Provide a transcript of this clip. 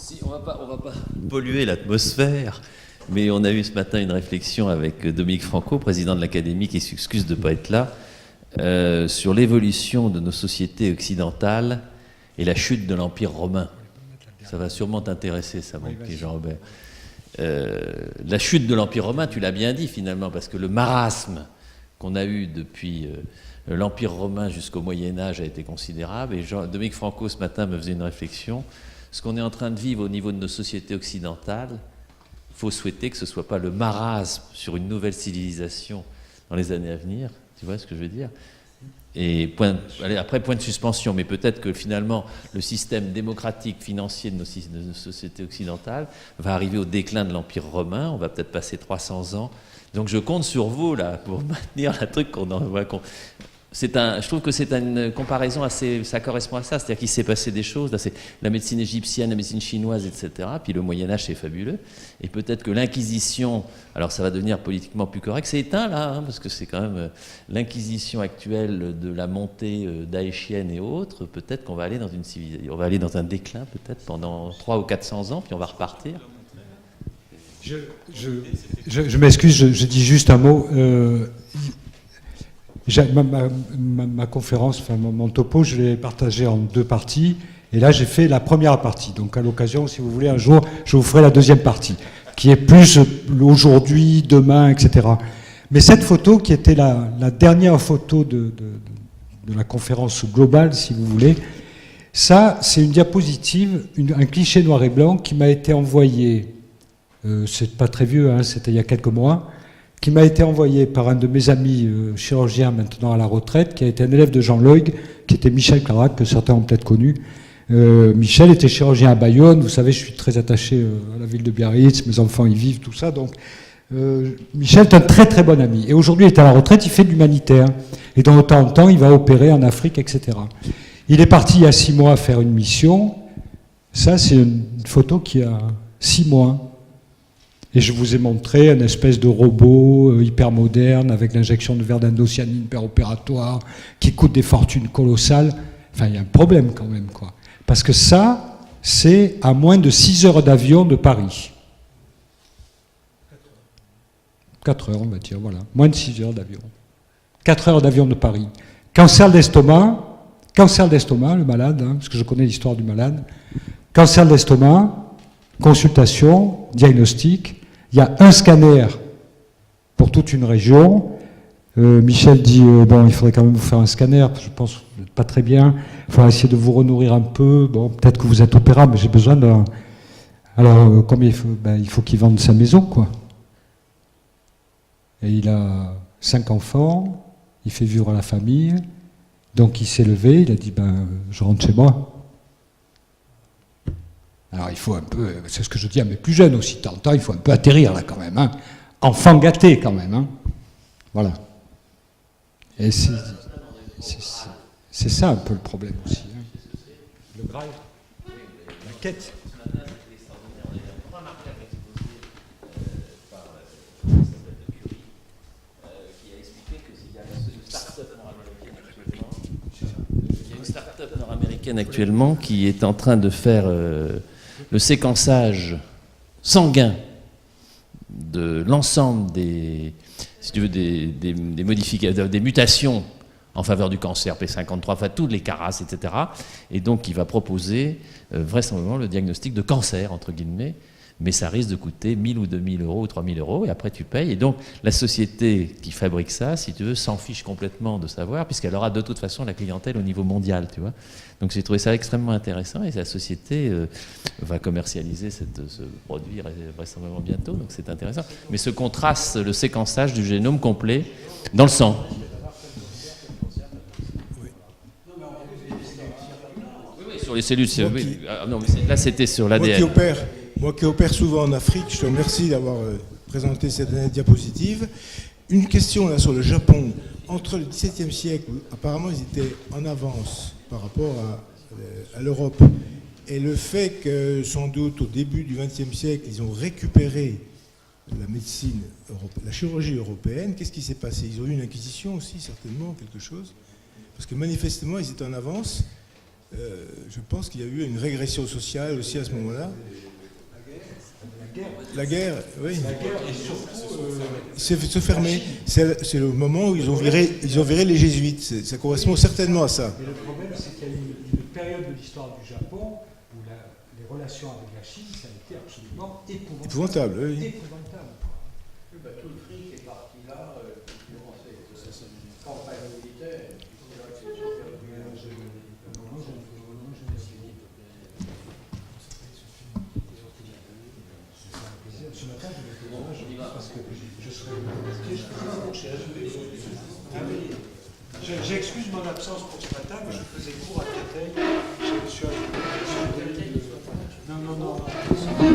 Si, on va pas polluer l'atmosphère, mais on a eu ce matin une réflexion avec Dominique Franco, président de l'Académie, qui s'excuse de ne pas être là, sur l'évolution de nos sociétés occidentales et la chute de l'Empire romain. Ça va sûrement t'intéresser, ça, mon petit Jean-Robert. La chute de l'Empire romain, tu l'as bien dit finalement, parce que le marasme qu'on a eu depuis l'Empire romain jusqu'au Moyen-Âge a été considérable. Et Dominique Franco, ce matin, me faisait une réflexion. Ce qu'on est en train de vivre au niveau de nos sociétés occidentales, il faut souhaiter que ce ne soit pas le marasme sur une nouvelle civilisation dans les années à venir. Tu vois ce que je veux dire? Et après, point de suspension, mais peut-être que finalement, le système démocratique financier de nos sociétés occidentales va arriver au déclin de l'Empire romain. On va peut-être passer 300 ans. Donc je compte sur vous, là, pour maintenir la truc qu'on envoie. Je trouve que c'est une comparaison assez... Ça correspond à ça. C'est-à-dire qu'il s'est passé des choses. Là, c'est la médecine égyptienne, la médecine chinoise, etc. Puis le Moyen-Âge, c'est fabuleux. Et peut-être que l'Inquisition... Alors, ça va devenir politiquement plus correct. C'est éteint, là, hein, parce que c'est quand même l'Inquisition actuelle de la montée daéchienne et autres. Peut-être qu'on va aller dans une civilisation... On va aller dans un déclin, peut-être, pendant 300 ou 400 ans, puis on va repartir. Je m'excuse, je dis juste un mot. Ma conférence, enfin mon topo, je l'ai partagé en 2 parties. Et là, j'ai fait la première partie. Donc, à l'occasion, si vous voulez, un jour, je vous ferai la deuxième partie, qui est plus aujourd'hui, demain, etc. Mais cette photo, qui était la dernière photo de la conférence globale, si vous voulez, ça, c'est une diapositive, un cliché noir et blanc qui m'a été envoyé, c'est pas très vieux, hein, c'était il y a quelques mois, qui m'a été envoyé par un de mes amis chirurgiens maintenant à la retraite, qui a été un élève de Jean Loig, qui était Michel Clarac, que certains ont peut-être connu. Michel était chirurgien à Bayonne, vous savez, je suis très attaché à la ville de Biarritz, mes enfants y vivent, tout ça, donc Michel est un très très bon ami. Et aujourd'hui, il est à la retraite, il fait de l'humanitaire. Et de temps en temps, il va opérer en Afrique, etc. Il est parti il y a 6 mois faire une mission. Ça, c'est une photo qui a 6 mois. Et je vous ai montré un espèce de robot hyper moderne avec l'injection de verre d'indocyanine opératoire qui coûte des fortunes colossales. Enfin, il y a un problème quand même, quoi. Parce que ça, c'est à moins de 6 heures d'avion de Paris. 4 heures, on va dire, voilà. Moins de 6 heures d'avion. 4 heures d'avion de Paris. Cancer d'estomac, le malade, hein, parce que je connais l'histoire du malade. Cancer d'estomac, consultation, diagnostic. Il y a un scanner pour toute une région. Michel dit, bon, il faudrait quand même vous faire un scanner, je pense pas très bien. Il faudra essayer de vous renourrir un peu. Bon, peut-être que vous êtes opérable, mais j'ai besoin d'un... Alors, combien il faut? Ben, il faut qu'il vende sa maison, quoi. Et il a 5 enfants, il fait vivre la famille. Donc il s'est levé, il a dit, ben, je rentre chez moi. Alors il faut un peu, c'est ce que je dis à mes plus jeunes aussi, de temps en temps, il faut un peu atterrir là quand même, hein. Enfant gâté quand même, hein. Voilà. Et c'est ça un peu le problème aussi, hein. Le Graal, la quête. Actuellement qui est en train de faire le séquençage sanguin de l'ensemble des, si tu veux, des modifications, des mutations en faveur du cancer, P53, enfin toutes les caras, etc. Et donc il va proposer vraisemblablement le diagnostic de cancer, entre guillemets, mais ça risque de coûter 1 000 ou 2 000 euros ou 3 000 euros, et après tu payes. Et donc la société qui fabrique ça, si tu veux, s'en fiche complètement de savoir, puisqu'elle aura de toute façon la clientèle au niveau mondial, tu vois. Donc j'ai trouvé ça extrêmement intéressant, et la société va commercialiser ce produit vraisemblablement bientôt, donc c'est intéressant. Mais ce contraste, le séquençage du génome complet dans le sang. Oui, sur les cellules, oui. Non, mais là c'était sur l'ADN. Moi qui opère souvent en Afrique, je te remercie d'avoir présenté cette diapositive. Une question là sur le Japon. Entre le XVIIe siècle, où apparemment ils étaient en avance par rapport à l'Europe, et le fait que sans doute au début du XXe siècle, ils ont récupéré la médecine, la chirurgie européenne, qu'est-ce qui s'est passé? Ils ont eu une inquisition aussi, certainement, quelque chose? Parce que manifestement, ils étaient en avance. Je pense qu'il y a eu une régression sociale aussi à ce moment-là. La guerre, oui. La guerre et surtout... C'est se fermer. C'est le moment où ils ont viré les jésuites. Ça correspond certainement à ça. Mais le problème, c'est qu'il y a eu une période de l'histoire du Japon où les relations avec la Chine, ça a été absolument épouvantable. Épouvantable, oui. Épouvantable. Tout le fric est parti là, durant cette campagne militaire. Ce matin, je vais te voir, parce que je serai... J'excuse mon absence pour ce matin, mais je faisais cours à Créteil. Je me suis... Non.